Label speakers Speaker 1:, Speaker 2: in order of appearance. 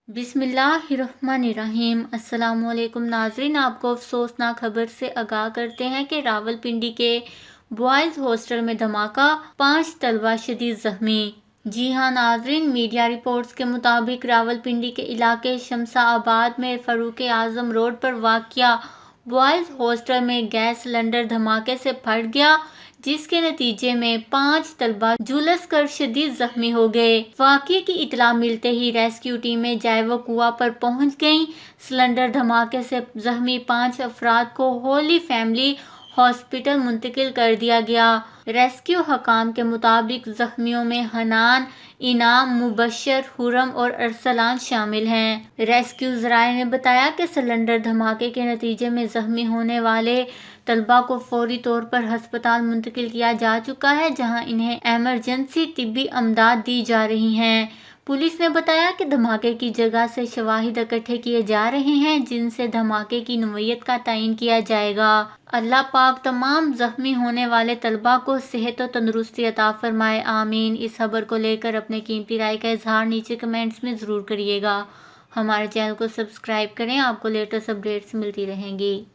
Speaker 1: बिस्मिल्लाहिर्रहमानिर्रहीम। अस्सलाम वालेकुम नाज़रीन, आपको अफसोसनाक खबर से आगाह करते हैं कि रावलपिंडी के बॉयज़ हॉस्टल में धमाका, 5 तलबा शदीद जख्मी। जी हां नाज़रीन, मीडिया रिपोर्ट्स के मुताबिक रावलपिंडी के इलाके शमसाआबाद में फ़ारूक आज़म रोड पर वाक़या बॉयज़ हॉस्टल में गैस सिलेंडर धमाके से फट गया, जिसके नतीजे में 5 तलबा झुलस कर शदीद जख्मी हो गए। वाक़ये की इत्तला मिलते ही रेस्क्यू टीमें जाए-व-कुआ पर पहुंच गईं। सिलेंडर धमाके से जख्मी 5 अफराद को होली फैमिली हॉस्पिटल मुंतकिल कर दिया गया। रेस्क्यू हकाम के मुताबिक जख्मियों में हनान, इनाम, मुबश्शिर, हुरम और अरसलान शामिल हैं। रेस्क्यू ज़राए ने बताया कि सिलेंडर धमाके के नतीजे में जख्मी होने वाले तलबा को फौरी तौर पर अस्पताल मुंतकिल किया जा चुका है, जहां इन्हें एमरजेंसी तिब्बी अमदाद दी जा रही हैं। पुलिस ने बताया कि धमाके की जगह से शवाहिद इकट्ठे किए जा रहे हैं, जिनसे धमाके की नौइयत का तयन किया जाएगा। अल्लाह पाक तमाम जख्मी होने वाले तलबा को सेहत और तंदुरुस्ती अता फरमाए, आमीन। इस खबर को लेकर अपने कीमती राय का इजहार नीचे कमेंट्स में ज़रूर करिएगा। हमारे चैनल को सब्सक्राइब करें, आपको लेटेस्ट अपडेट्स मिलती रहेंगी।